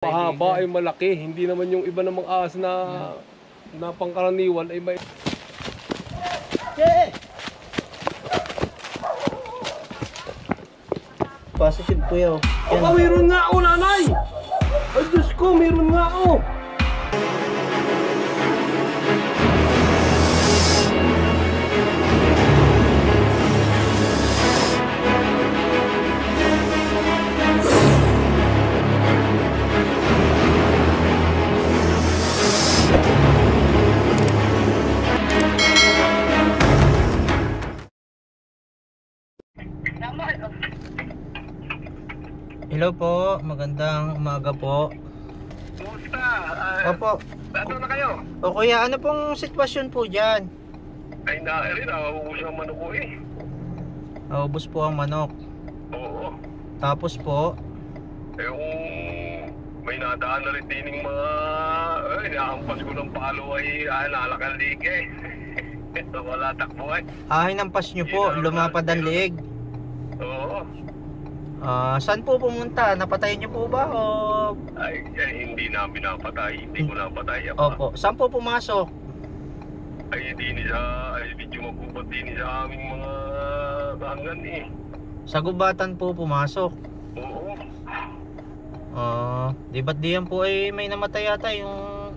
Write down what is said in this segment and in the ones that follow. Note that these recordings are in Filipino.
Mahaba ay malaki, hindi naman yung iba namang ahas na pangkaraniwan ay may... Positive po yun. Aba, meron nga o nanay! Ay Diyos ko, meron nga o! Hello po, magandang umaga po. Kumusta? Opo. Ano na kayo? O kuya, ano pong sitwasyon po dyan? Ay nauubos ang manok ko eh. Naubos po ang manok. Oo. Tapos po, Yung may nadaan na rin tining mga... nahampas ko ng palo ay nalakanlig eh. Wala takbuhan. hinampas nyo po, lumapad ang liig. Oo. Saan po pumunta? Napatay nyo po ba o... Ay, hindi namin napatay. Hindi ko napatay. Opo, saan po pumasok? Ay, medyo magubat din sa aming mga hanggan eh. Sa gubatan po pumasok. Oo. Di ba't diyan po ay may namatay yata yung...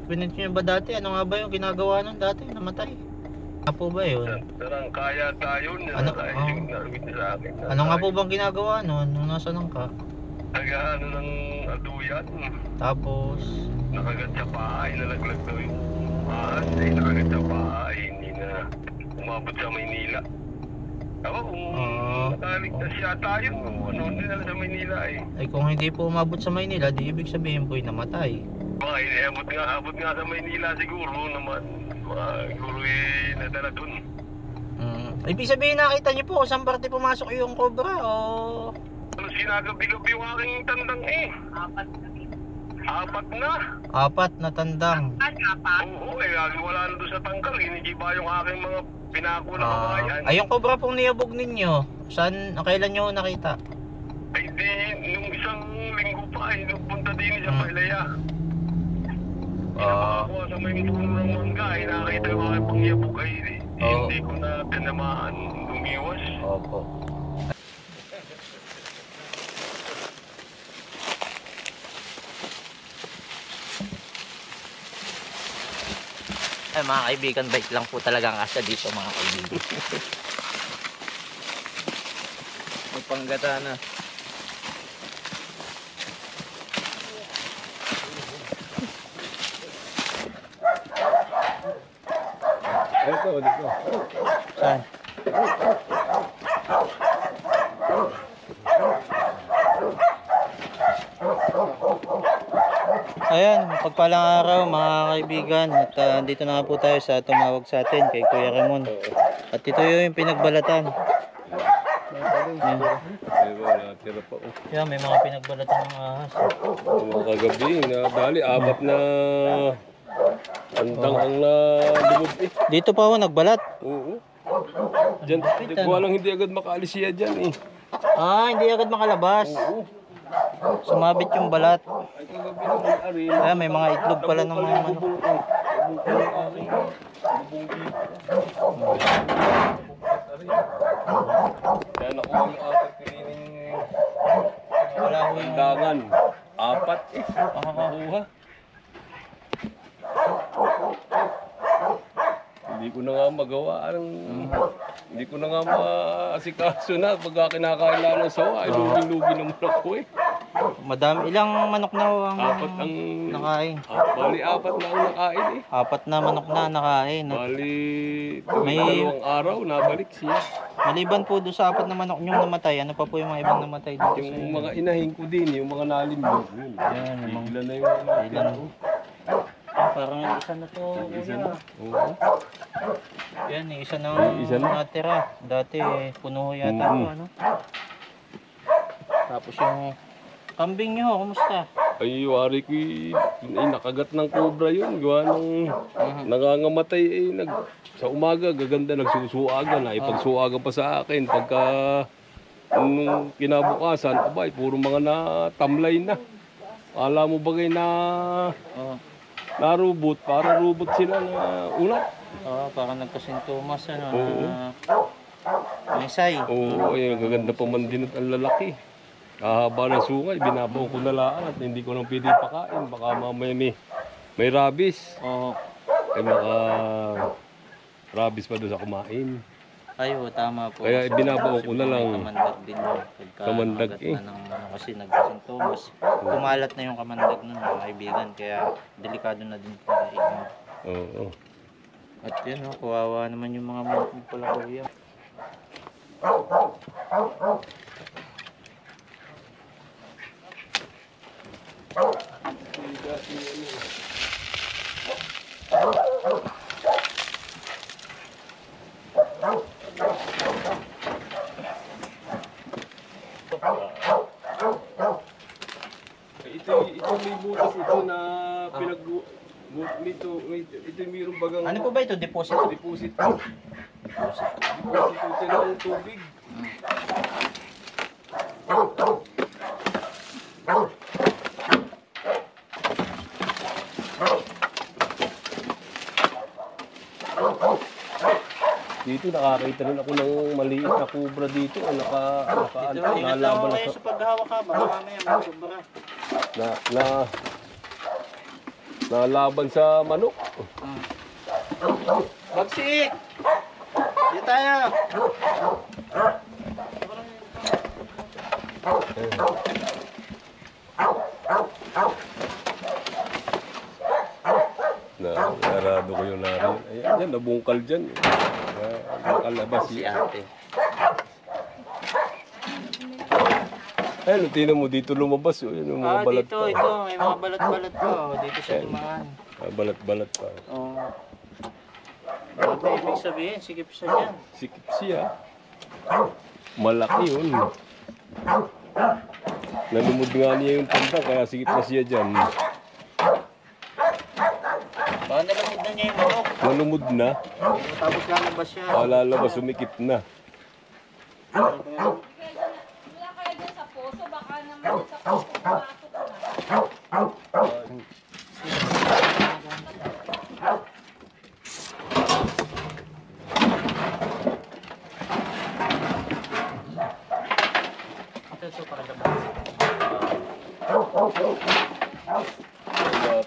Pinint nyo ba dati? Ano nga ba yung ginagawa nun dati? Namatay? Ano po ba yun? Sarang kaya tayo Ano? sa akin. Ano nga po bang ginagawa nun nung nasa ka? Nag-ano ng aduyan. Tapos... Nakagat sa pahay. Nalaglag daw yung ahas. Nakagat sa pahay. Hindi na umabot sa Maynila. Ako kung nakaligtas yata yun. Hindi na sa Maynila eh. Ay kung hindi po umabot sa Maynila, di ibig sabihin po'y namatay. Abot nga sa Maynila siguro naman. Siguro eh nadala dun. Ibig sabihin nakita niyo po kung saan parte pumasok yung cobra o... Ano sinagabi-gabi yung aking tandang eh. Apat na. Apat na tandang. Oo eh. Wala na doon sa tangkal. Hindi ba yung aking mga pinako na kabayan? Ay yung cobra pong niyabog ninyo, saan, kailan nyo nakita? Ay di, nung isang linggo pa ay nagpunta din sa Pailaya. Ako sa may puno ng mangga ay nakita yung aking pangyabog ay hindi ko na tinamaan lumiwas. Opo. Ay mga kaibigan, bike lang po talaga ang asa dito mga kaibigan. Magpanggata na. Dito. Saan? Ayan, pagpalang araw mga kaibigan. At dito na nga po tayo sa tumawag sa atin kay Kuya Ramon. At ito yung pinagbalatan. Yan, may mga pinagbalatan ng ahas. Mga kagabi, dali, apat na tandang ang lumog eh. Dito pa ako nagbalat. Oo. Diyan, di ko alam hindi agad makaalis siya dyan eh. Hindi agad makalabas. Oo. Sumabit yung balat. Ay kagabi naman arin. Ayan, may mga itlog pala ng mga manok. Kaya nakuha yung apat pinining tandangan. Apat eh. Nakuha. Hindi ko na nga magawa hindi ko na nga maasikaso na pagka kinakailangan ng sawa ay lugi-lugi naman ako eh. Madami, ilang manok na ang Apat ang nakain? Bali apat na ang nakain eh. Apat na manok na nakain. Bali May- dalawang araw nabalik siya. Maliban po doon sa apat na manok niyong namatay, ano pa po yung mga ibang namatay dito sa Yung inyo? mga inahin ko din, yung mga nalimog. Yun. Yan, yung mga... Ilan na yung Ilan? Parang isa na to. Isa Kuya. na. Oo. Yan, isa na Isa na. natira. Dati puno yata Mhm. ano. Tapos yung kambing niyo, kumusta? Ay, wari ko nakagat ng cobra yun. Gawa ng nangangamatay eh. Sa umaga, gaganda, nagsusuaga na. Ipagsuaga pa sa akin. Pagka nung kinabukasan, abay, puro mga natamlay na. Alam mo bagay na Oo. narubot, para robot sila na ulat. Oo, parang nagkasintomas ano. Oo. May say. Oo, ay gaganda pa man din at ang lalaki. Kahaba ng sungay, binabaw ko na laan at hindi ko nang pwede pakain. Baka mamaya may rabies. Oo. Ay maka rabies pa doon sa kumain. Ay, oo, tama po. Kaya ibinabaw ko na lang. Kamandag din yun. Pagka Kamandag nakagat na ng, kasi nagkasintomas. Kumalat na yung kamandag nun mga kaibigan. Kaya delikado na din po kainin. Oo. At yun, oh, kawawa naman yung mga manok ng pala kuya. Ito may butas ito na ito mayroong bagang Ano po ba ito? Deposit? deposit ito. Deposit ito ng tubig. Dito nakakita rin ako ng maliit na kubra dito. Ito, ingat lang ako Nalaban kayo sa paghawak ha. Baka mamaya magsobra. nalaban sa manok. Bagsik! Dito tayo! Narado ko yung narin. Ayan, yan, nabungkal dyan. Nakalabas Si siya. ate. Ayun, tingnan mo dito lumabas. Yung mga balat Dito, pa. ito. May mga balat-balat pa. Dito siya dumaan. Balat-balat pa. Oo. Grabe, ibig sabihin, sikip siya dyan. Sikip siya. Malaki yun. Nalumod nga niya yung tanda, kaya sikip na siya dyan. Baka nalamod na niya yung manok. Nalumod na. Tapos lalabas siya. Lalabas, sumikip na. Wala kayo dyan sa puso, baka naman sa puso pumasok na. Ito, para labas.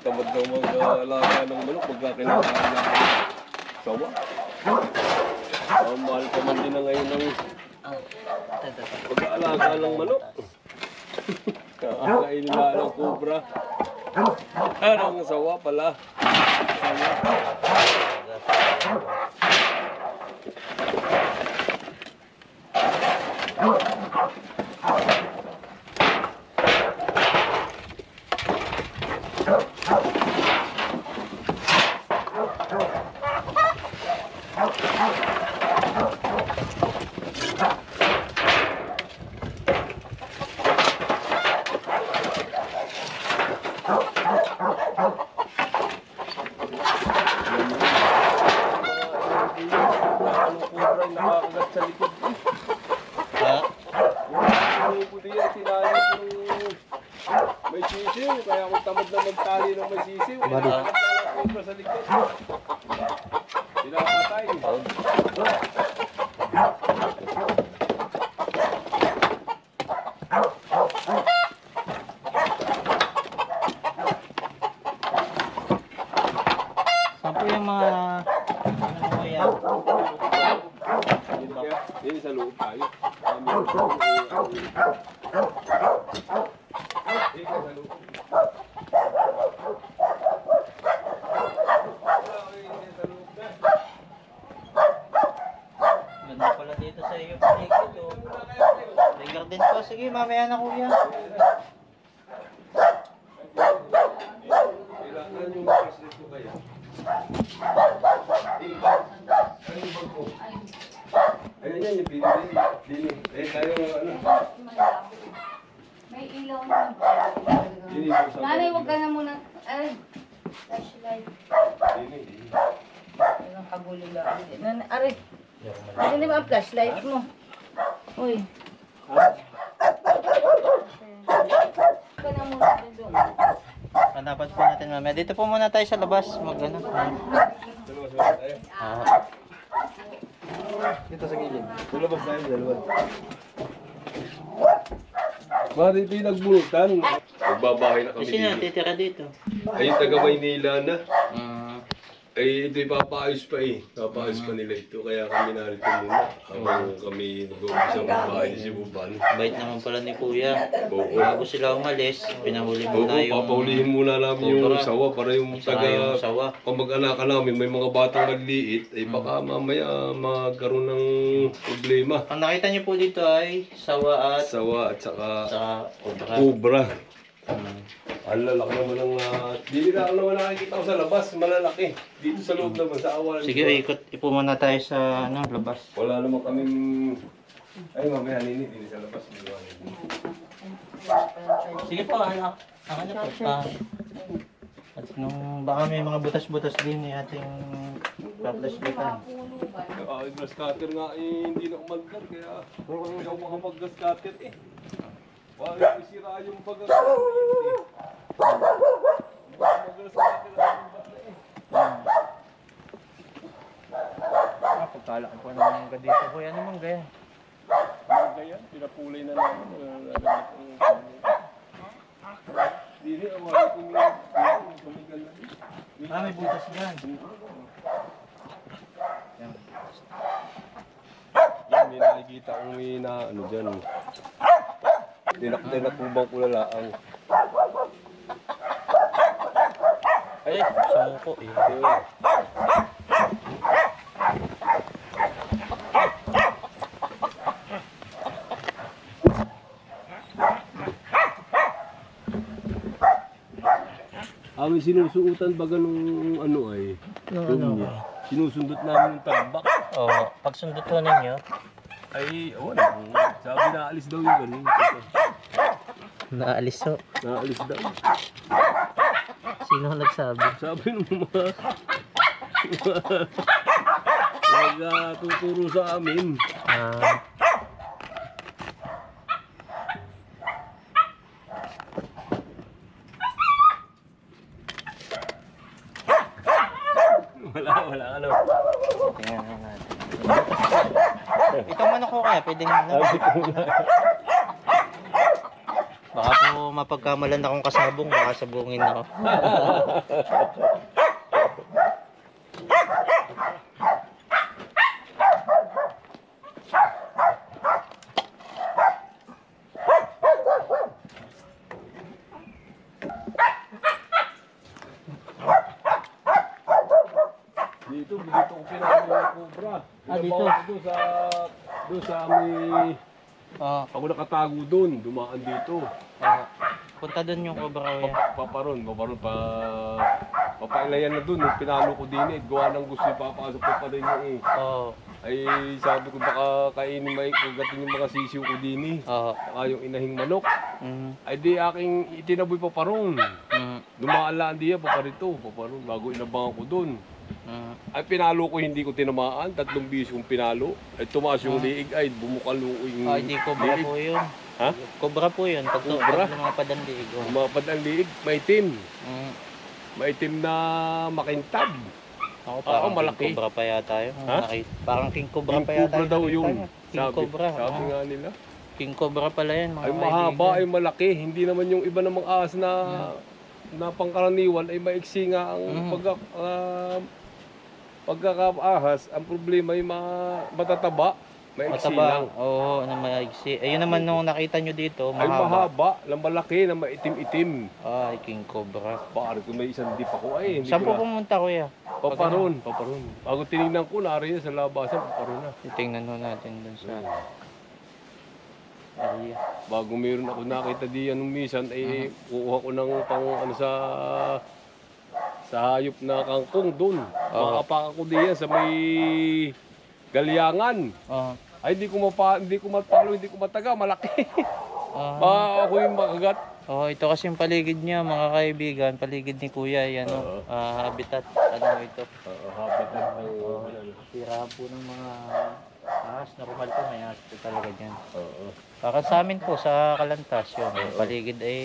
Tamad daw mag-alaga ng manok pagka kinakain na sawa. Mahal pa man din na ngayon ng Ito. pag-aalaga ng manok. Kakain nila ng kubra. Ng sawa pala. Ang kubra yung nakakagat sa likod. Ha? Yung puti yan, tinali kung may sisiw. Kaya kung tamad na magtali ng may sisiw, nakakagat ang kubra sa likod. Pinapatay. Saan po yung mga... Ano po yan? Yan sa loob tayo. Ganda pala dito sa iyo. Paligid oh. May garden pa. Sige, mamaya na kuya. Kailangan yung president ko kaya. Ayan yan, yung pinili. Eh, tayo ano. May ilaw naman ba? Nanay, huwag ka na muna. Ay, flashlight. Yun ang kagulila. Nanay, aray. Ano ba ang flashlight mo? Uy. Huwag ka na muna doon. Hanapan po natin mamaya. Dito po muna tayo sa labas. Mag-ano. Dito sa gilid. Lalabas tayo, dalawa. Bakit ito yung nagbunutan? Magbabahay na kami Kasi na, dito. titira dito. Ayun, taga Maynila na. Ah, Ay, ito ipapaayos pa eh. Papaayos pa nila ito. Kaya kami narito muna. Habang kami nag-uumpisa magbahay si Buban. bait naman pala ni Kuya. Oo. Bago sila umalis, pinahuli Oo, muna yung... papahulihin muna namin yung Cobra. sawa para yung Saka yung taga sawa. kamag-anakan namin, may mga batang nagliit, ay baka mamaya magkaroon ng problema. Ang nakita niyo po dito ay sawa at Sawa at saka sa obra. cobra. Hmm. Ang lalaki naman ng... Dili na ako naman nakikita ko sa labas, malalaki. Dito sa loob naman, sa awan. Sige, ipo muna tayo sa ano, labas. Wala naman kaming... Ay, mamaya nini, dili sa labas. Sige po, ano po. At nung baka may mga butas-butas din ni ating paplaslitan. Ay, grass cutter nga eh, hindi na umandar, kaya hindi ako makapag-grass cutter eh. Wala isira yung pag-grass cutter eh. Mag-grass cutter ang bata eh. Pagkalaki po ng mangga dito. Kuya, ano mangga yan? Mga yan, pinapulay na namin. Dili, awala ko niya. Tumigal na. May butas dyan. Yan. Yan, may nakikita kong may na, ano dyan. Tinak kubang kulalaang. Ay, sumuko eh. May sinusuutan baga nung ano ay. Ano? Sinusundot namin yung tambak. Oo, pag sundot ko ninyo, Ay, wala. Sabi naalis daw yung ganun. naalis ho. Naalis daw. Sino ang nagsabi? Sabi nung mga tuturo sa amin. Ah, Wala ano. tingnan na natin. Ikaw man ako kaya, pwede nga lang. Baka po mapagkamalan akong kasabong, baka sabungin ako. Dito ko pinakain ng cobra. Dito? Doon sa may... Ah, Ako nakatago doon, dumaan dito. punta doon yung cobra kuya. Paparon, papailayan na doon. Nung pinalo ko din eh, gawa ng gusto yung papasok pa rin niya eh. Oo. Ay sabi ko baka kainin may kagatin yung mga sisiw ko din eh. Oo. Saka yung inahing manok. Mm. Ay di aking itinaboy paparon. Mm. Dumaalaan diya paparito, paparon bago inabangan ko doon. Mm. Ay pinalo ko hindi ko tinamaan, 3 bisis kong pinalo. Ay tumaas yung liig ay bumukalo yung Ah, hindi cobra liig. po yun. Ha? Cobra po yun. Pag Cobra? lumapad ang liig. Oh. Umapad ang liig, maitim. Mm. Maitim na makintab. Ako Oo, parang malaki. king cobra pa yata yun. Ha? Parang king cobra King pa yata cobra daw nakita yun. niya. King cobra. Sabi ah. nga nila. King cobra pala yan mga Ay mahaba, ay kaibigan. malaki. Hindi naman yung iba namang ahas na pangkaraniwan ay maiksi nga ang pagkakaahas. Ang problema ay matataba. Maiksi lang. Mataba. Oo, na maigsi. Ayun naman nung nakita nyo dito, Ay mahaba. mahaba, lang malaki na maitim-itim. Ay, king cobra. Pare ko may isang dip ako ay. Hindi Saan po ko na. pumunta kuya? Paparon. Bago tinignan ko, nariyan sa labasan, paparon na. Tingnan ho natin dun sa area. Bago meron ako nakita diyan nung minsan, ay kuha ko ng pang ano sa hayop na kangkong doon. Makapak ako diyan sa may Galyangan. Oo. Ay hindi ko mapalo, hindi ko mataga, malaki. Ako yung makagat. Oh, ito kasi yung paligid niya, mga kaibigan, paligid ni Kuya, yan habitat, ano ito. Habitat ng Tira po ng mga Ahas, normal po, may ahas po talaga dyan. Oo. Baka sa amin po, sa Kalantas, yung paligid ay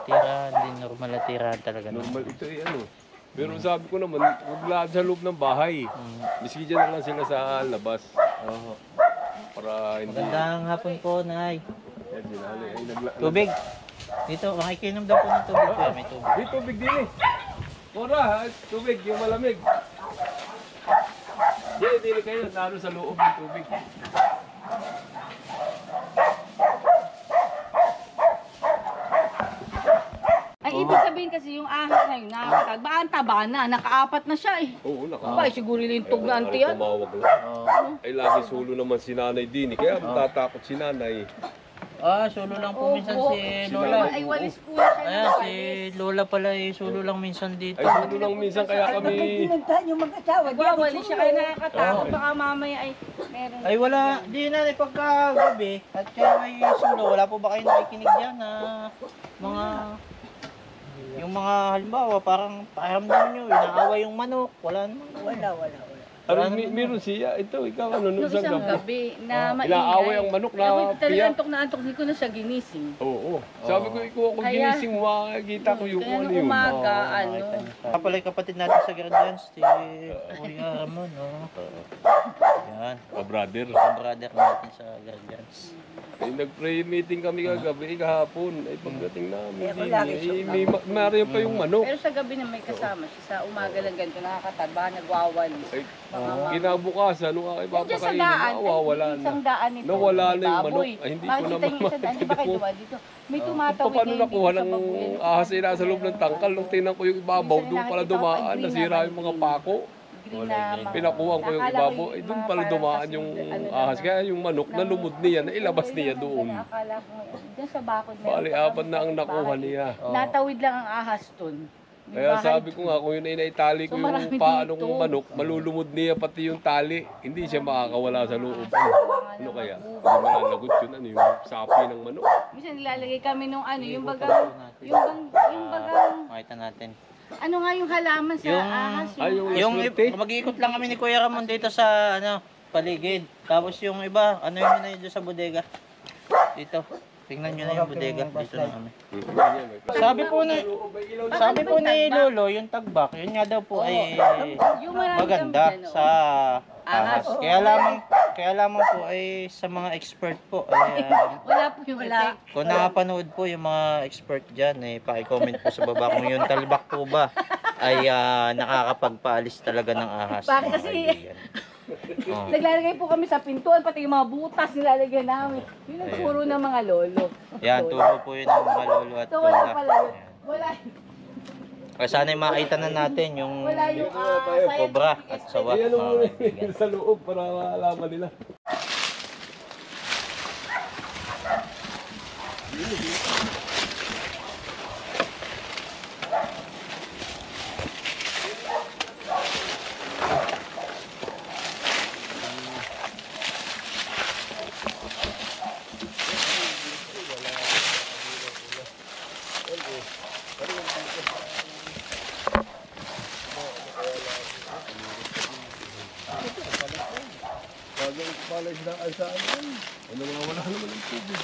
tira, hindi normal na tirahan talaga. Normal ito eh, ano. Pero sabi ko naman, huwag lahat sa loob ng bahay. Miski dyan na lang sila sa labas. Oo. Para hindi... Magandang hapon po, Nay. Yan, sinali. Ay, Tubig. Dito, makikinom daw po ng tubig po. May tubig. May tubig din eh. Kora, tubig, yung malamig. Dili kayo, nalo sa loob ng tubig. Ay, ibig sabihin kasi yung ahas na yun, nakakatag. Baka ang taba na, nakaapat na siya eh. Oo, Abay, siguro lintog na ang tiyan. Tumawag lang. Oo. Ay, lagi sulo naman si nanay din. Kaya matatakot si nanay. Sulo lang po minsan si Lola. Ay, walis po na siya Ayan, ng si walis. Lola pala sulo lang minsan dito. Ay, sulo lang minsan kaya kami... Nagwawalis siya kaya nakakatakot. Baka mamaya ay meron. Ay wala, di na pagkagabi at kaya may sulo, wala po ba kayo nakikinig dyan na mga yung mga halimbawa parang pakiramdam nyo, inaaway yung manok, wala naman. Wala. Ano, meron siya. Ito, ikaw ano, nung Nung isang isang gabi na maingay. Inaaway ang manok na Ako talaga piyak. antok na antok, hindi ko na siya ginising. Oo. Sabi ko, ikaw ako Kaya- ginising mo, makikita ko yung Kaya ano nung yun. umaga, ano, Kapala yung kapatid natin sa Gardens, si Kuya Ramon, Yan, Brother. ang brother natin sa Gardens. Ay, nag-pray meeting kami kagabi, kahapon. Ay, pagdating namin, may Mario pa yung manok. pero sa gabi na may kasama siya. Sa umaga lang ganito, nakakataba, nagwawalis. Ay, kinabukasan, nung aking Nandiyan sa papakainin, daan, nawawala ay, na. isang daan nito. Nawala may na yung manok. baboy. Ay, hindi ko Makikita naman niyo yung isang daan, di ba kayo duwa dito? May tumatawid Paano ngayon nakuha dito sa ng babuyan. ahas ay nasa loob ng tangkal? Nung tingnan ko yung ibabaw, Minsan doon pala nakikita ko, dumaan, ay, green nasira naman, yung mga green. pako. Green na mga- Pinakuha ko yung Akala ibabaw, ay yung doon mga pala parang dumaan kasing yung ano ahas. lang. Kaya yung manok, nalumod niya, nailabas niya doon. Akala ko, dyan sa bakod na Bali, apat na ang nakuha niya. Natawid lang ang ahas dun. Yung Kaya bahay- sabi ko nga, kung yun ay naitali ko So, yung marami paanong dito. manok, malulumod niya pati yung tali. Hindi siya makakawala sa loob. Ano kaya? Hindi malalagot yun, ano yung sapi ng manok. Minsan nilalagay kami nung ano, yung Ibutan bagang, po natin. yung bagang, Makita natin. ano nga yung halaman sa Yung- ahas. Ay, yung Yung laswerte. mag-iikot lang kami ni Kuya Ramon dito sa paligid. Tapos yung iba, ano yun na yun sa bodega. Dito. Tingnan nyo na yung bodega. Dito na kami. Sabi po ni Lolo, yung tagbak, yun nga daw po ay Yung marami maganda kami dyan, sa ahas. Ahas. Kaya lamang po ay sa mga expert po. Ay, Wala po yung effect. kung nakapanood po yung mga expert dyan, paki-comment po sa baba kung yung talbak po ba ay nakakapagpaalis talaga ng ahas. Bakit mga kasi- kaibigan. Oh. Naglalagay po kami sa pintuan, pati yung mga butas nilalagyan namin. Yun ang turo ng mga lolo. Yan, turo po yun ng mga lolo at So wala lola. pala yun. Ayan. Wala. Kaya sana'y makita na natin yung Wala yung cobra at sawa. Ayan mga mo kaibigan. sa loob para malaman nila. Bagay pala isda ay sa ano. Ano nga wala naman ang tubig.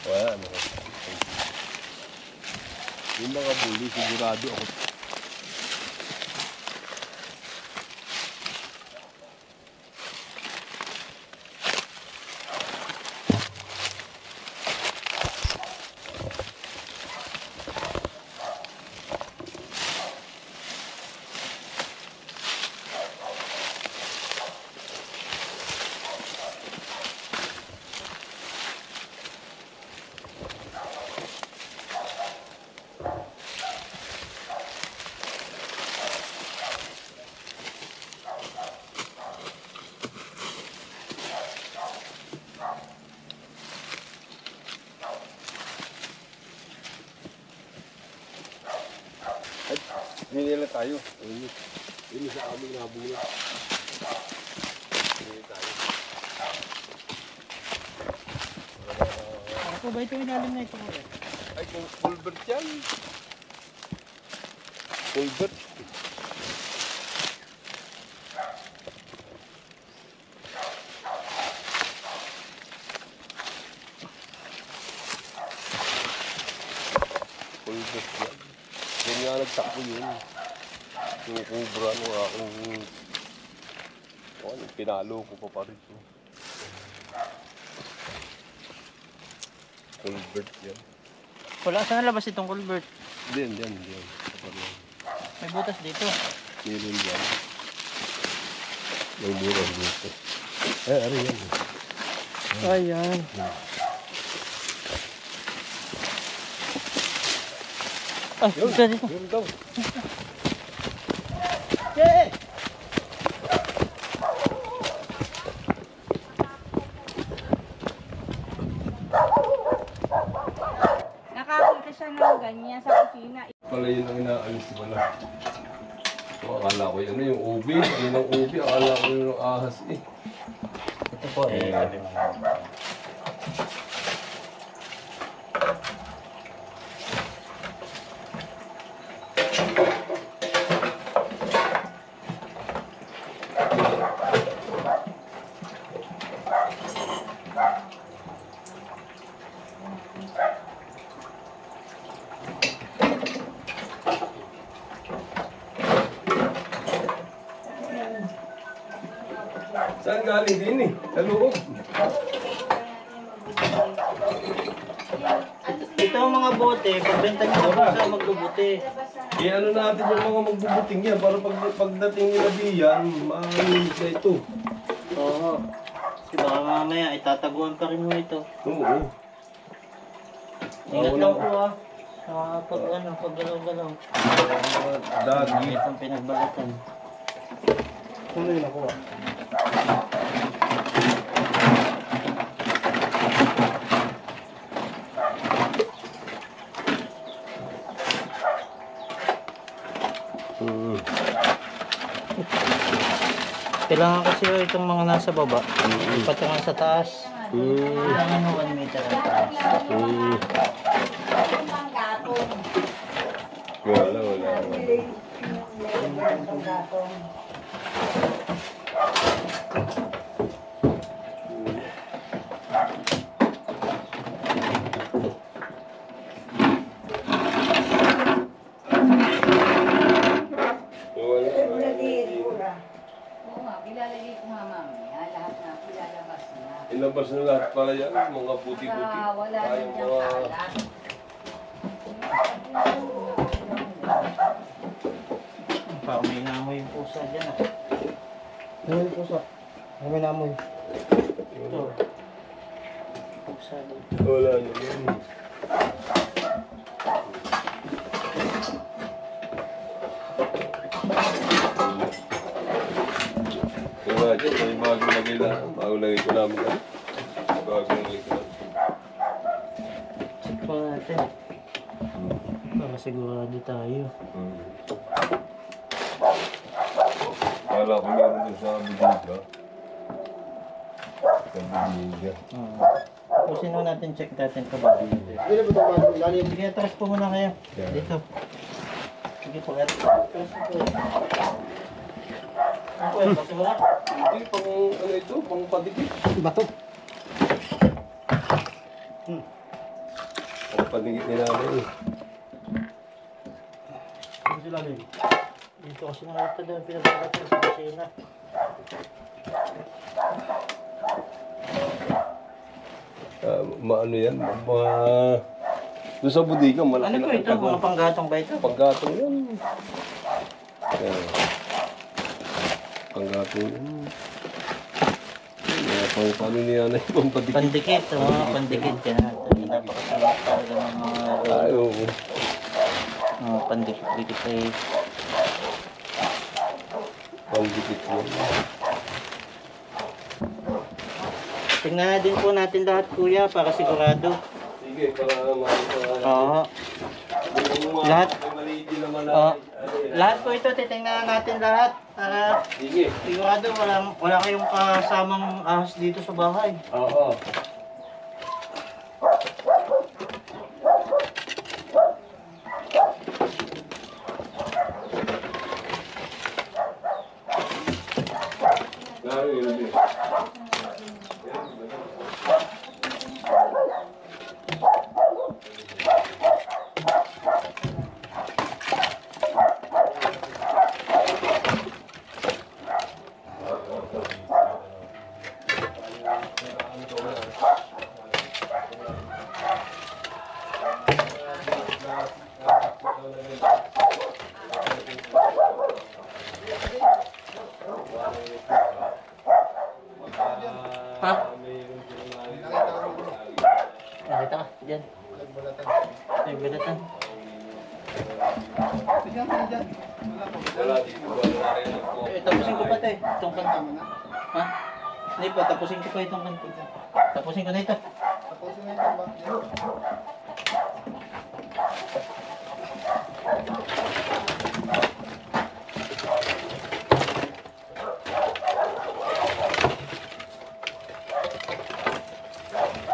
Wala naman. Yung mga bully, sigurado ako. Minila tayo. Yun sa aming nabula. Minila tayo. Ako ba ito ilalim na ito? Ay, culvert yan. Culvert. Culvert yan. Yan nga nagtakbo yun. Yung kubra nung aking... pinalo ko pa rin. Culvert yan. Wala, saan labas itong culvert? Diyan. May butas dito. Meron yan. May butas dito. Ano yan? Ayan. Ay, isa dito. Yun daw. Yeah! Nakakita siya ng ganyan sa kusina. Pala yun ang inaalis pala. So, akala ko yun. Ano yung ubi? Yun ang ubi. Akala ko yun ang ahas eh. Ito po eh. Saan galing din eh? Sa loob. Ito ang mga bote, pagbenta nyo daw sa magbubuti. Ano natin yung mga magbubuting yan para pagdating nila diyan, maalinis na ito. Oo. Kasi baka mamaya itataguan pa rin mo ito. Oo. Ingat lang po ah. Pag galaw-galaw. Dagi. Itong pinagbalatan. Ano yun ako ah? Kailangan kasi itong mga nasa baba. Patungan sa taas. Kailangan mo 1 meter ang taas. Wala. Oo nga, ilalagay ko nga mamaya. Lahat na ilalabas na. Ilabas na lahat pala yan, mga puti-puti. Wala na Yung diyang mga... kalat. Parang may namoy yung pusa dyan ah. Ano yung pusa? Ano may namoy? Ito. Pusa dito. Wala na yan. Kaya dyan, may bagong lagay lang. Bagong lagay ko namin. Bagong lagay ko namin. Check pa natin. Para sigurado tayo. Kala ko meron din sa Bidiga. Sa Bidiga. Tapos sino natin check natin ka ba? Ano ba ito? Lalim. Sige, atras po muna kayo. Yeah. Dito. Sige po, atras po. Ako eh, basta mo lang. Hindi, pang ano ito, pang padikit. Bato. Pang padikit nila namin eh. Ano sila lalim? Dito kasi nakita doon, pinagkakatin sa kusina. Maano yan, doon sa Budiga, malaki Ano po ito? Mga panggatong ba ito? Panggatong yan. Yan. Panggatong yan. Paano niya na yung pampatikit? Pandikit, mga pandikit yan. Napakasalat talaga ng mga Ay, oo. pandikit-dikit ay Pandikit yan. tingnan din po natin lahat kuya para sigurado. Sige, para makita. Oo. Kung Lahat? may maliit din naman Oo. na Lahat po ito, titingnan natin lahat. Para Sige. sigurado wala kayong kasamang ahas dito sa bahay. Oo. Ha? Nakita ka? Diyan. Ay, balatan. Wala dito. Wala rin ako. Tapusin ko pa ito eh. Itong kanto. Ha? Hindi pa, tapusin ko pa itong kanto. Tapusin ko na ito.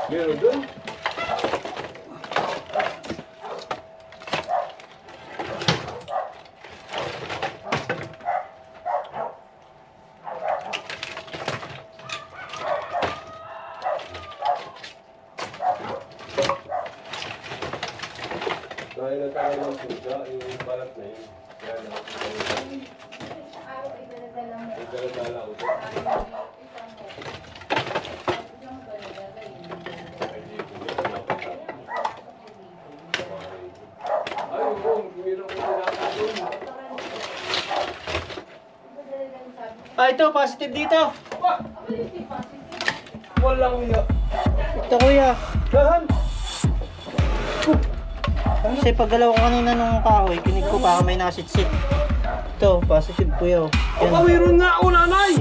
Meron doon? Dahil nagkakaroon ng pusa, yung balat na yun. Kaya Araw ay daladala mo. nagdala ko. Ay, oo, meron ko nilakad. Ah, ito, positive dito. Walang iya. Ito kuya. Dahan! Kasi paggalaw ko kanina nung kahoy, kinig ko baka may nasitsit. Ito, positive kuya. Yan. Yan. Meron nga ako, nanay!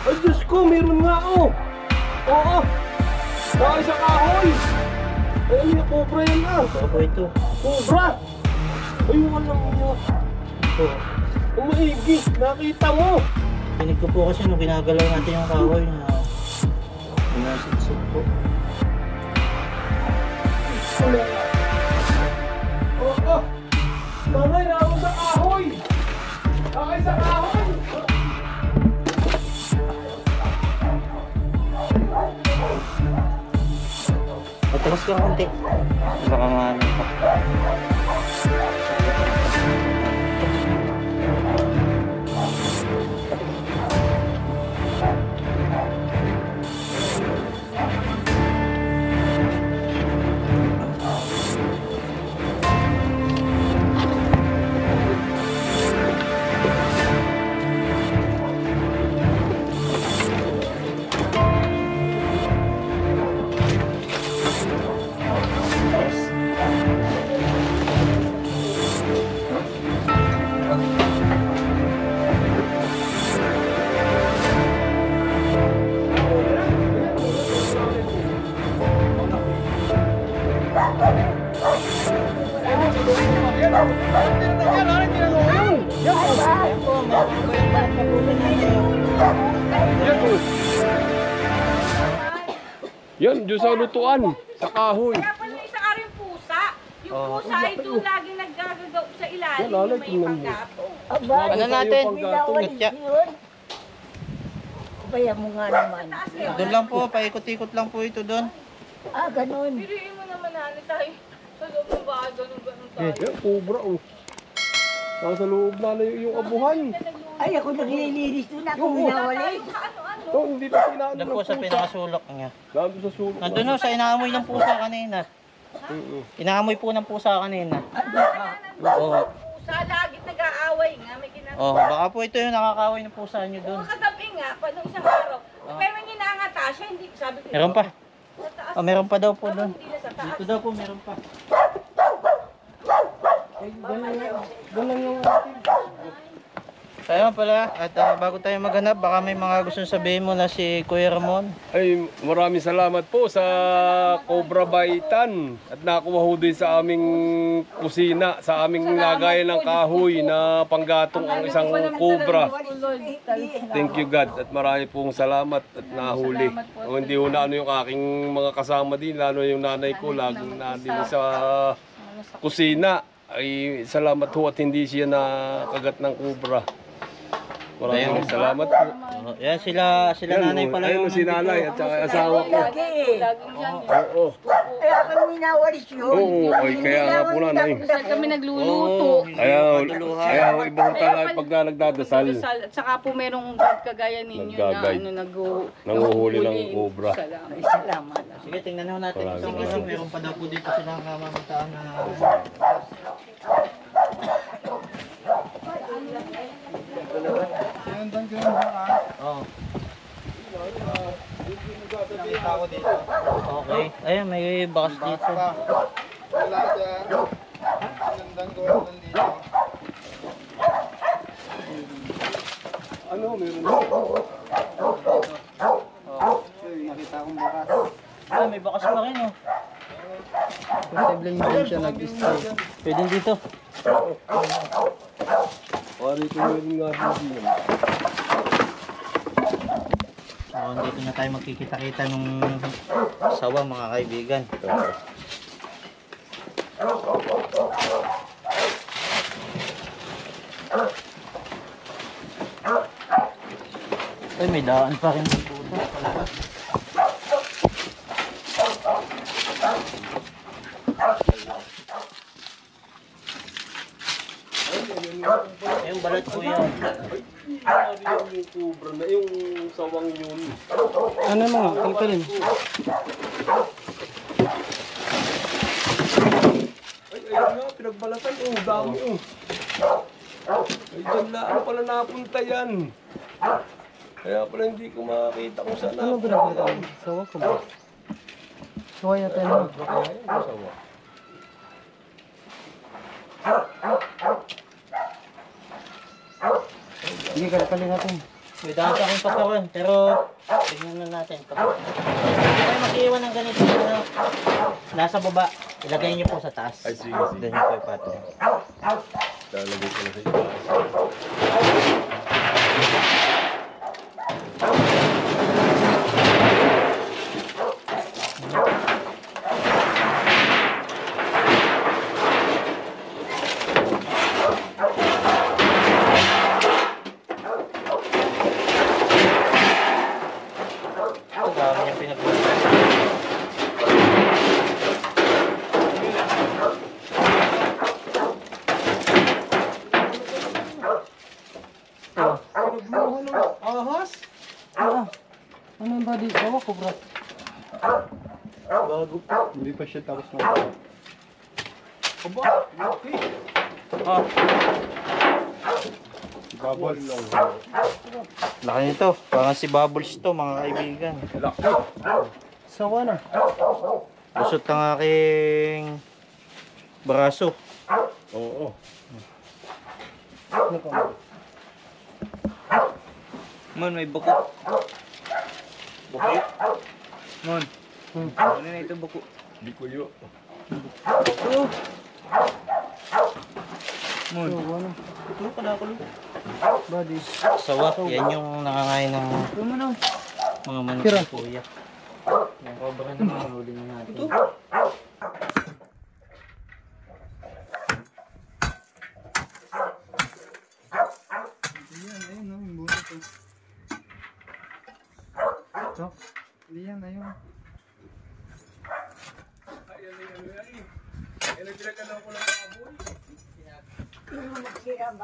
Ay, Diyos ko, meron nga ako! Oo! Dahil sa kahoy! Ay, may cobra yan ah! Ito po ito. Cobra! Ay, walang iya. Ito. Umaigi! Nakita mo! Kinig ko po kasi nung ginagalaw natin yung kahoy na may nasitsit po. Oo! Nanay, naako sa kahoy! Nakay sa kahoy! Matakas ka konti. Baka maano pa. Yan, Diyos sa lutuan! Sa kahoy! Kaya pala isa ka rin pusa. Yung pusa ay doon lagi naggagagaw sa ilalim. Yan, lalay, Yung may tingnan mo. paggato. Ano natin? Gatya. Kaya mo nga naman. Doon lang po, paikot-ikot lang po ito doon. Ah, ganun. Piriin mo naman ano tayo. Sa loob ng bahay, ganun tayo. Yan, cobra oh! Nasa loob na yung abuhan! Ay, ako naglilinis doon. Ako minawali. Ano-ano. Ito, hindi na pinano Doon ng po sa pusa. pinakasulok niya. Nandun sa sulok. Nandun o, sa inaamoy ng pusa kanina. Inaamoy po ng pusa kanina. Oo. Pusa, lagi nag-aaway nga. May ginagawa. Oh, baka po ito yung nakakaway ng pusa niyo doon. Katabi nga, pa nung isang araw. Pero yung inangata siya, hindi sabi ko. Meron pa. Sa taas. Oh, meron pa daw po Parang doon. hindi na sa taas. Dito daw po meron pa. Kaya pala, at bago tayo maghanap, baka may mga gusto sabihin mo na si Kuya Ramon. Ay, maraming salamat po sa Cobra Baitan at nakuha ho din sa aming kusina, sa aming lagayan ng kahoy na panggatong ang isang cobra. Thank you God at marami pong salamat at nahuli. O, hindi ho na ano yung aking mga kasama din, lalo yung nanay ko, laging na din sa kusina. Ay, salamat ho at hindi siya nakagat ng cobra. Maraming salamat po. Yan sila nanay pala Ayun si nanay at saka asawa ko. Laging dyan. Oo. Kaya kami minawalis yun. Oo, ay kaya nga po nanay. Saan kami nagluluto. Ayaw, ibang talaga pag nagdadasal. At saka po merong kagaya ninyo na Naggagay. Nanguhuli ng cobra. Salamat. Salamat. Sige, tingnan ho natin Maraming itong ano. Meron pa daw po dito silang mamataan na... Oo. Okay. Ayun, may bakas dito. Ano, meron Nakita kong bakas. Ay, may bakas pa rin oh. Posible din siya nag-stay. Pwede dito. Pari ko meron nga din yan. So, dito na tayo magkikita-kita nung sawa mga kaibigan. Ay, may daan pa rin dito. Palabas. Yung balat ko yan. Yung cobra na, yung sawang yun. Ano mga? Kalkalin. Ay, ayun nga, pinagbalatan. Oh, dami oh. Ay, dyan na, ano pala napunta yan? Kaya pala hindi ko makakita kung saan Ano ba napunta. Sawa ko ba? Sawa yata yun. Kaya yan, yung sawa. Sige, kalkalin natin. May daan pa akong patukan, pero tignan na natin. Kapag hindi tayo mag-iwan ng ganito na nasa baba, ilagay niyo po sa taas. Ay, sige, sige. Ganyan po yung pato. Lalagay ko na sa itaas. Ito, dami niyang pinagbuhat. Ahas? Ano yung body? Sawa ko, bro. Bago pa. Hindi pa siya tapos na. Aba, okay. Oh, Bubbles. laki nito. Parang si Bubbles to, mga kaibigan. Laki. Sawa na. Lusot ng aking braso. Oo. Ano pa? Mon, may buko. Buko. Mon. Ano na ito buko? Di ko yun. Mon. Sawa na. Ito pala ako. Bodies. Sawa, yan yung nangangain ng Ano na? mga manok Tira. ng kuya. Yung cobra naman, huli na natin. Ito? Ayun, yung buto ko. Ito? Ayan, ayun.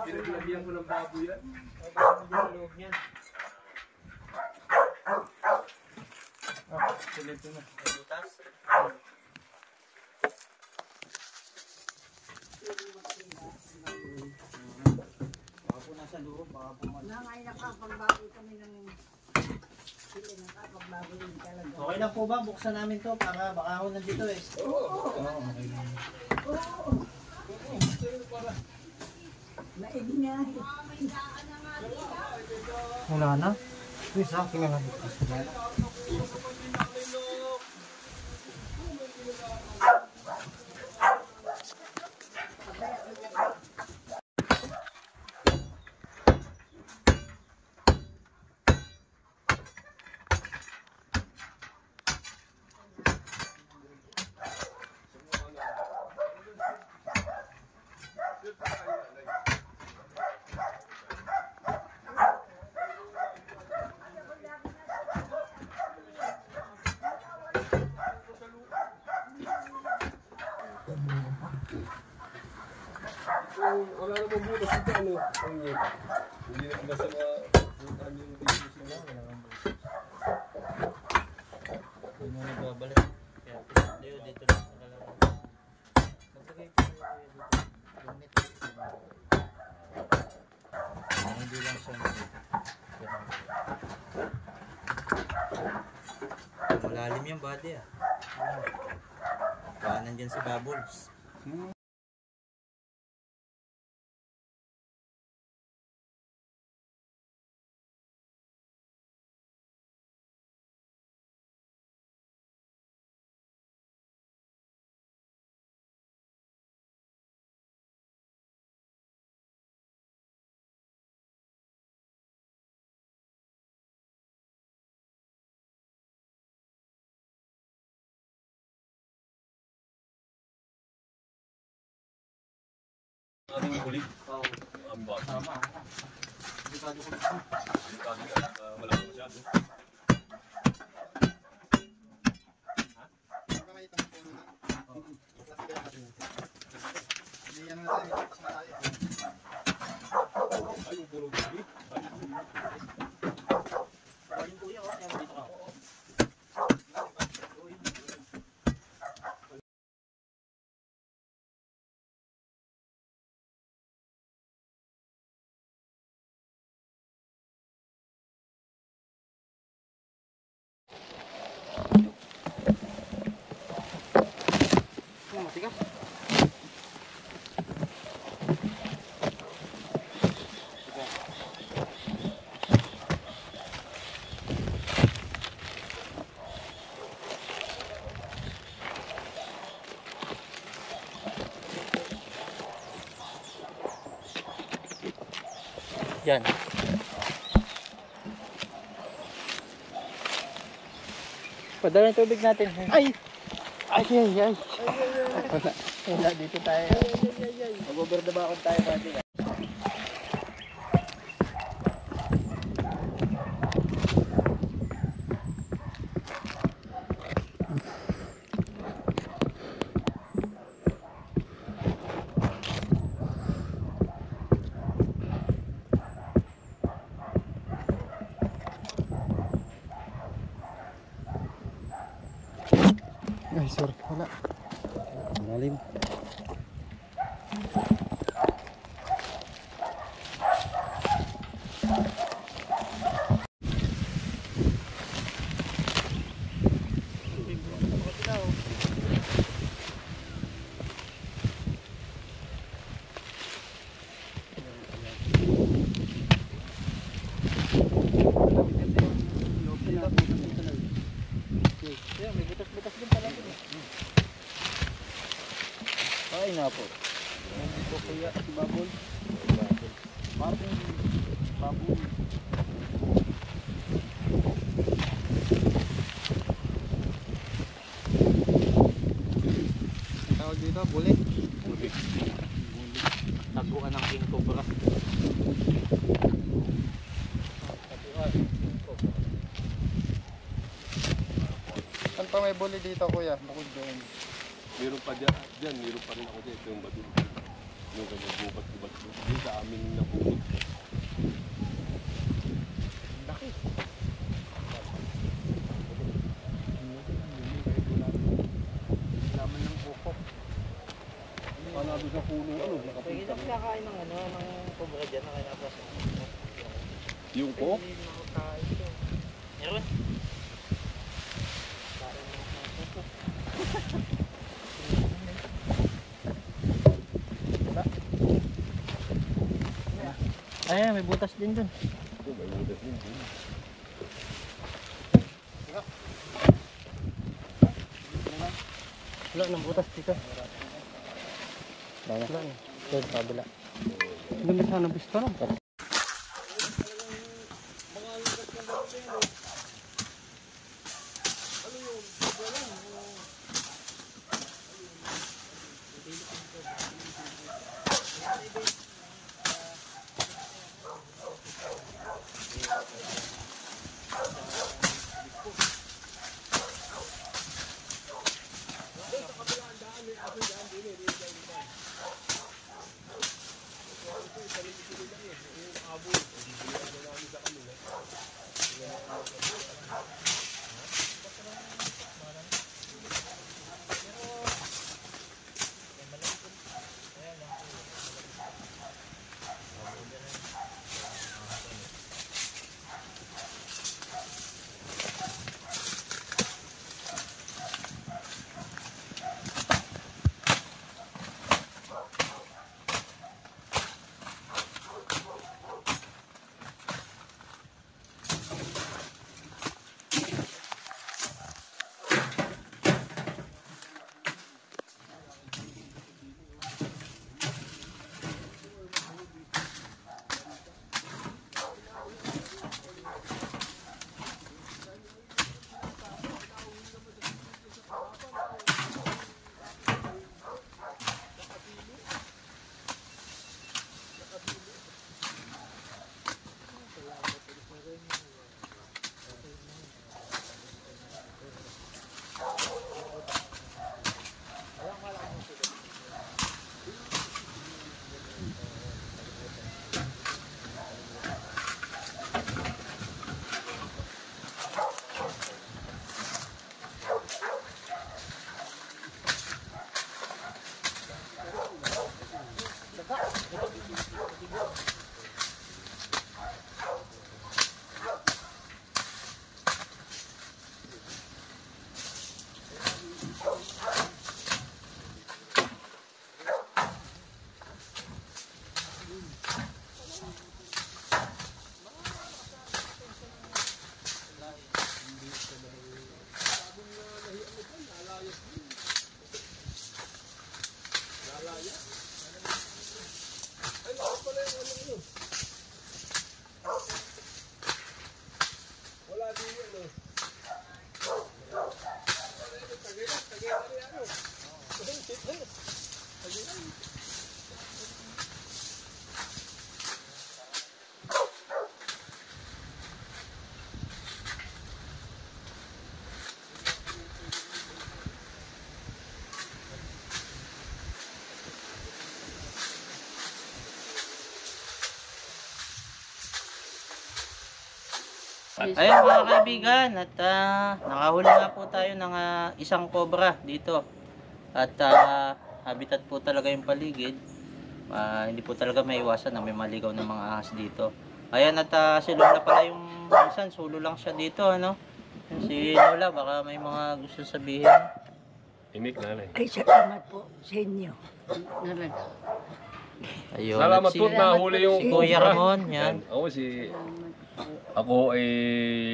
Pinagyan ko ng baboy yan. Nangay nakapagbago kami ng sila nakapagbago rin talaga. Okay lang po ba? Buksan namin to para baka ako nandito eh. Maigi na. Wala na. Uy, sa akin na lang. Wala na pong butas ito, ano? Hindi na basta yung butas nila. Hindi mo nagbabalik. Kaya pinagdayo dito lang sa kalaman. Magsagay ko kayo dito. Unit. Hindi lang siya malalim yung body ah. Baka nandyan si Bubbles. Aming huli. Ang bata. Tama. Delikado ko. Delikado ka. Malaki masyado. Ay, yung puro gabi. Yan. Padala yung tubig natin. Ay! Ay! Ay! Ay! Wala, dito tayo. Mag-overdabakon tayo pati. Ay, sorry. Wala. Malalim. May butas-butas din pala. Ay na po. Dito kuya si Babol. Martin Babol. Tawag dito, buli. Taguan ng King Cobra. Saan pa may buli dito, kuya? Bukod doon. Meron pa dyan, meron pa rin ako dyan. Ito yung bato. Yung ganyan, bubat-bubat. Yung sa aming nabukod. Laki. Laman ng bukok. Panado sa puno, ano, Pwede nakapunta. na kakain ng ano, ng Cobra dyan na kinapras. Yung po? Meron. Ay, may butas din dun. Wala nang butas dito. Wala na. Ito, kabila. Ganda sana bisto no. Ayun mga kaibigan, at nakahuli nga po tayo ng isang cobra dito. At habitat po talaga yung paligid. Hindi po talaga maiwasan na may maligaw ng mga ahas dito. Ayan, at si Lola pala yung minsan, solo lang siya dito, ano? Si Lola, baka may mga gusto sabihin. Inik nanay. Ay, salamat po sa inyo. Ayun, Salamat at po nahuli yung si Kuya cobra. Ramon, yan. Ako ay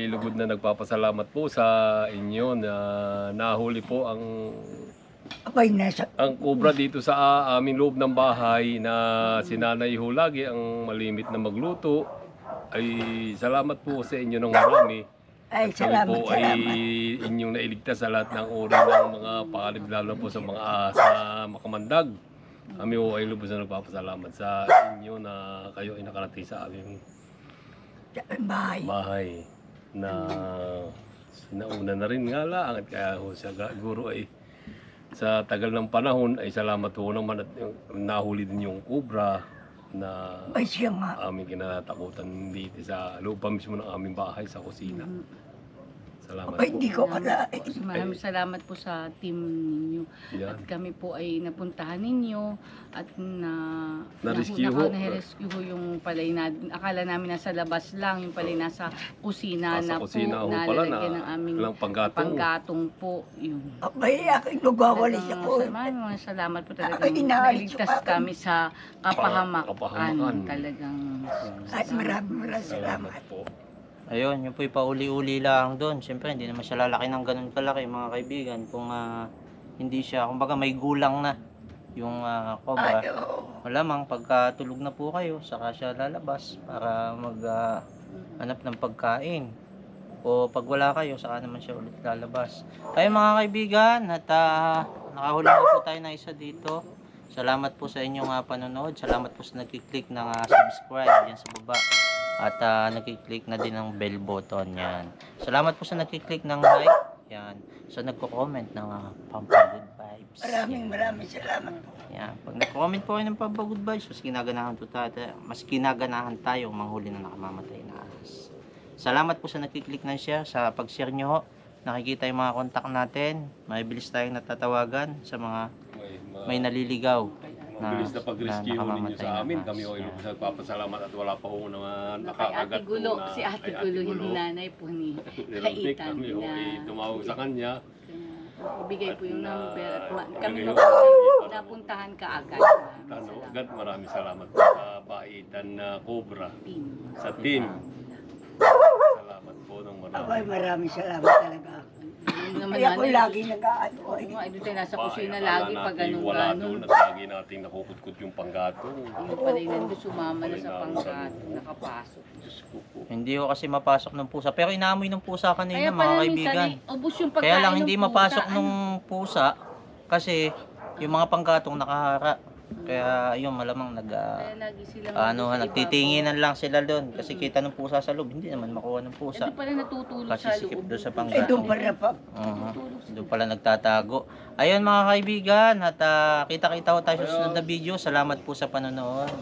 lugod na nagpapasalamat po sa inyo na nahuli po ang Abay, nasa cobra dito sa aming loob ng bahay na sinanay ho lagi ang malimit na magluto. Ay salamat po sa inyo ng marami. ay, Kami salamat, po ay salamat. inyong nailigtas sa lahat ng uri ng mga pakalib, lalo po sa mga sa makamandag. Kami po ay lubos na nagpapasalamat sa inyo na kayo ay nakarating sa aming Bahay. bahay na nauna na rin nga lang at kaya ho siya guro ay sa tagal ng panahon ay salamat po naman at nahuli din yung cobra na Ay, siya nga. aming kinatakutan dito sa loob pa mismo ng aming bahay sa kusina. Salamat Abay, po. hindi ko kalain. Maraming salamat po sa team ninyo. Yan. At kami po ay napuntahan ninyo at Na-rescue ho. na-rescue ho yung palay na akala namin nasa labas lang, yung palay nasa kusina Nasa na kusina po, ho pala na nalalagyan ng aming lang panggatong. panggatong po. Yun. Abay, aking nagwawalis ako. Maraming salamat po talaga. Ay, inaalis Naligtas pa ako. kami sa kapahamakan. Kapahamakan. Talagang At maraming salamat. po. Ayun, yun po'y pauli-uli lang doon. Siyempre, hindi naman siya lalaki ng ganun kalaki, mga kaibigan. Kung hindi siya, kumbaga may gulang na yung cobra. Malamang pagkatulog na po kayo, saka siya lalabas para hanap ng pagkain. O pag wala kayo, saka naman siya ulit lalabas. Ayun mga kaibigan, at nakahuli na po tayo na isa dito. Salamat po sa inyong panonood. Salamat po sa nagkiklik ng subscribe yan sa baba. At nagkiklik na din ng bell button yan. Salamat po sa nagkiklik ng like. Yan. Sa nagko-comment ng pampagood vibes. Maraming salamat po. Yan. Pag nag-comment po kayo ng pampagood vibes, mas kinaganahan tayo manghuli na nakamamatay na ahas. Salamat po sa nagkiklik ng share, sa pag-share nyo ho. Nakikita yung mga kontak natin. Mabilis tayong natatawagan sa mga may naliligaw. Mabilis na pag-rescue ninyo nakamamatay sa amin. na Kami ahas. ay lubos at papasalamat at wala pa ho naman kay Ate nakakagat Gulo, po na si Ate Gulo, hindi nanay po ni Nilantik Kaitan kami ho na ay tumawag sa kanya. ibigay po yung number at kami ibigay po ho. napuntahan ka agad. Ano, agad maraming salamat po sa baitan na Cobra. Sa team. Salamat po ng Abay, marami. maraming salamat talaga. Naman Kaya ako nanay, lagi nag-aano. Ito tayo nasa kusina Akala lagi pag natin ganun wala ganun. doon at lagi nating nakukutkot yung panggatong. Yung pala yung nandun sumama na sa pangkat, nakapasok. Diyos ko po. Hindi ko kasi mapasok ng pusa. Pero inaamoy ng pusa kanina Kaya mga pala kaibigan. minsan, ubos yung pagkain Kaya lang ng hindi pusa, mapasok ano? nung pusa kasi yung mga panggatong nakahara. Kaya yun malamang Kaya lagi silang nagtitinginan lang sila doon kasi kita ng pusa sa loob, hindi naman makuha ng pusa. Ito pala natutulog Kasi sa sikip loob. doon sa Ay, panggatong. doon pa na pa. Doon pala nagtatago. Ayun mga kaibigan at kita-kita ko tayo sa susunod na video. Salamat po sa panonood.